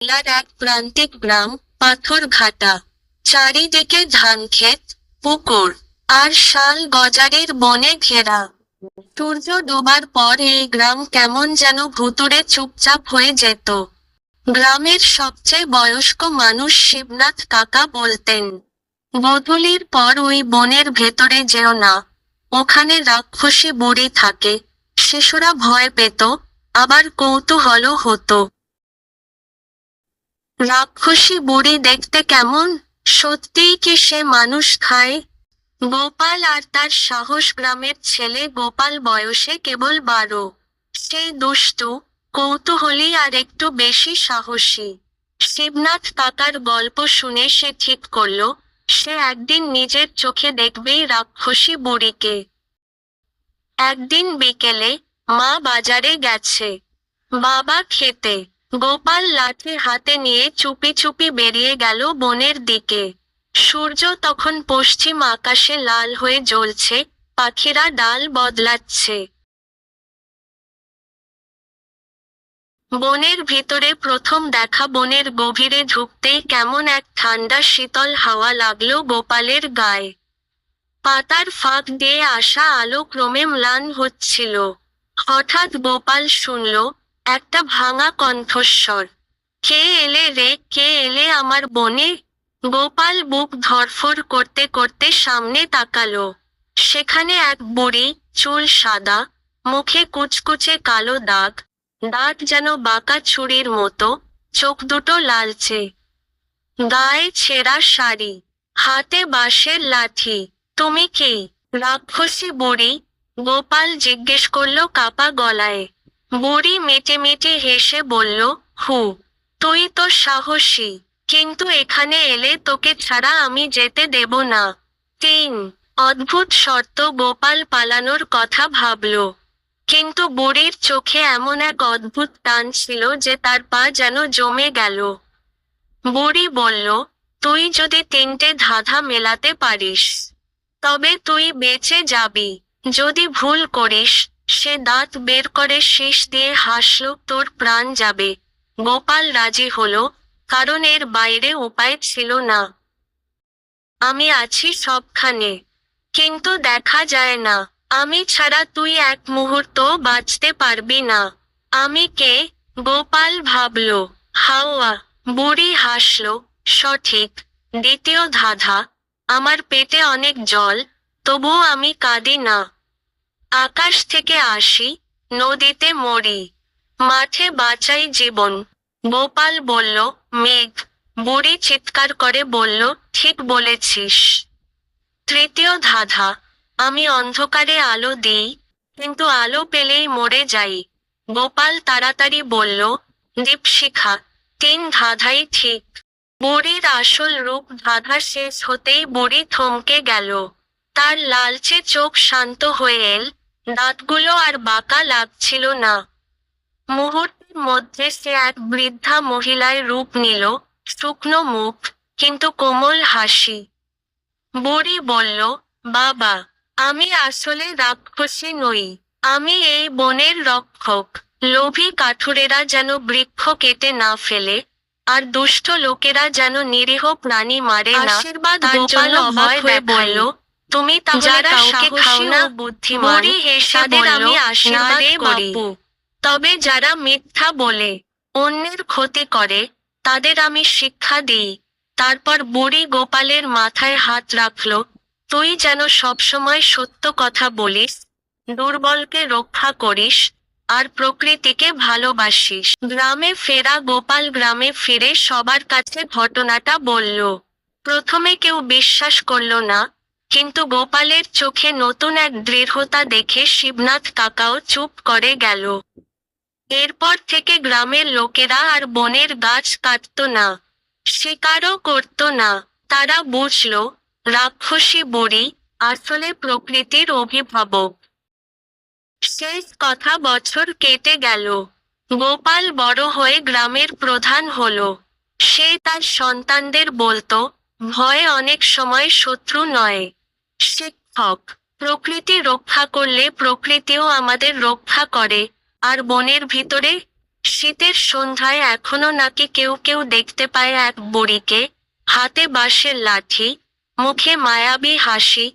জেলার এক প্রান্তিক গ্রাম, পাথরঘাটা। চারিদিকে ধানক্ষেত, পুকুর আর শাল গজারির বনে ঘেরা। সূর্য ডোবার পর এই গ্রাম কেমন যেন ভুতুড়ে চুপচাপ হয়ে যেত। গ্রামের সবচেয়ে বয়স্ক মানুষ শিবনাথ কাকা বলতেন, গোধূলির পর ওই বনের ভেতরে যেও না, ওখানে রাক্ষসী বুড়ি থাকে। শিশুরা ভয় পেত, আবার কৌতূহলও হতো। রাক্ষসী বুড়ি দেখতে কেমন? সত্যিই কি সে মানুষ খায়? গোপাল আর তার সাহস গ্রামের ছেলে গোপাল বয়সে কেবল 12। সেই দুষ্টু, কৌতূহলী আর একটু বেশি সাহসী। শিবনাথ কাকার গল্প শুনে সে ঠিক করল, সে একদিন নিজের চোখে দেখবেই রাক্ষসী বুড়িকে। একদিন বিকেলে, মা বাজারে গেছে, বাবা খেতে। গোপাল লাঠি হাতে নিয়ে চুপি চুপি বেরিয়ে গেল বনের দিকে। সূর্য তখন পশ্চিম আকাশে লাল হয়ে জ্বলছে, পাখিরা ডাল বদলাচ্ছে। বনের ভিতরে প্রথম দেখা বনের গভীরে ঢুকতেই কেমন এক ঠান্ডা শীতল হাওয়া লাগলো গোপালের গায়ে। পাতার ফাঁক দিয়ে আসা আলো ক্রমে ম্লান হচ্ছিল। হঠাৎ গোপাল শুনল একটা ভাঙা কণ্ঠস্বর, কে এলে রে, কে এলে আমার বনে? গোপাল বুক ধড়ফড় করতে করতে সামনে তাকালো। সেখানে এক বুড়ি, চুল সাদা, মুখে কুচকুচে কালো দাগ, দাঁত যেন বাঁকা ছুরির মতো, চোখ দুটো লালচে। গায়ে ছেঁড়া শাড়ি, হাতে বাঁশের লাঠি। তুমি কে? রাক্ষসী বুড়ি, গোপাল জিজ্ঞেস করল কাপা গলায়। বুড়ি মেটে মেটে হেসে বলল, হু, তুই তো সাহসী, কিন্তু এখানে এলে তোকে ছাড়া আমি যেতে দেব না। 3 অদ্ভুত শর্ত। গোপাল পালানোর কথা ভাবল, কিন্তু বুড়ির চোখে এমন এক অদ্ভুত টান ছিল যে তার পা যেন জমে গেল। বুড়ি বলল, তুই যদি 3টে ধাঁধা মেলাতে পারিস, তবে তুই বেঁচে যাবি। যদি ভুল করিস, সে দাঁত বের করে শীষ দিয়ে হাসল, তোর প্রাণ যাবে। গোপাল রাজি হলো, কারণ এর বাইরে উপায় ছিল না। আমি আছি সবখানে, কিন্তু দেখা যায় না। আমি ছাড়া তুই এক মুহূর্ত বাঁচতে পারবি না। আমি কে? গোপাল ভাবল। হাওয়া। বুড়ি হাসল, সঠিক। দ্বিতীয় ধাঁধা, আমার পেটে অনেক জল, তবুও আমি কাঁদি না। আকাশ থেকে আসি, নদীতে মরি, মাঠে বাঁচাই জীবন। গোপাল বলল, মেঘ। বুড়ি চিৎকার করে বলল, ঠিক বলেছিস। তৃতীয় ধাঁধা, আমি অন্ধকারে আলো দিই, কিন্তু আলো পেলেই মরে যাই। গোপাল তাড়াতাড়ি বলল, দীপশিখা। 3 ধাঁধাই ঠিক। বুড়ির আসল রূপ ধাঁধা শেষ হতেই বুড়ি থমকে গেল। তার লালচে চোখ শান্ত হয়ে এল, দাঁতগুলো আর বাঁকা লাগছিল না। মুহূর্তের মধ্যে সে এক বৃদ্ধা মহিলায় রূপ নিল, শুকনো মুখ, কিন্তু কোমল হাসি। বুড়ি বলল, বাবা, আমি আসলে রাক্ষসী নই, আমি এই বনের রক্ষক। লোভী কাঠুরেরা যেন বৃক্ষ কেটে না ফেলে, আর দুষ্ট লোকেরা যেন নিরীহ প্রাণী মারে না, তার জন্য অবাক হয়ে বলল, তুমি তাহলে কাউকে খাও না? বুড়ি হেসে বলল, না রে বাপু, তবে যারা মিথ্যা বলে, অন্যের ক্ষতি করে, তাদের আমি শিক্ষা দিই। তারপর বুড়ি গোপালের মাথায় হাত রাখল, তুই যেন সবসময় সত্য কথা বলিস, দুর্বলকে রক্ষা করিস, আর প্রকৃতিকে ভালোবাসিস। গ্রামে ফেরা গোপাল গ্রামে ফিরে সবার কাছে ঘটনাটা বলল। প্রথমে কেউ বিশ্বাস করল না, কিন্তু গোপালের চোখে নতুন এক দৃঢ়তা দেখে শিবনাথ কাকাও চুপ করে গেল। এরপর থেকে গ্রামের লোকেরা আর বনের গাছ কাটত না, শিকারও করত না। তারা বুঝল, রাক্ষসী বুড়ি আসলে প্রকৃতির অভিভাবক। শেষ কথা। বছর কেটে গেল। গোপাল বড় হয়ে গ্রামের প্রধান হলো। সে তার সন্তানদের বলতো, ভয় অনেক সময় শত্রু নয়, শিক্ষক। প্রকৃতি রক্ষা করলে প্রকৃতিও আমাদের রক্ষা করে। আর বনের ভিতরে শীতের সন্ধ্যায় এখনো নাকি কেউ কেউ দেখতে পায় এক বুড়িকে, হাতে বাঁশের লাঠি, মুখে মায়াবী হাসি,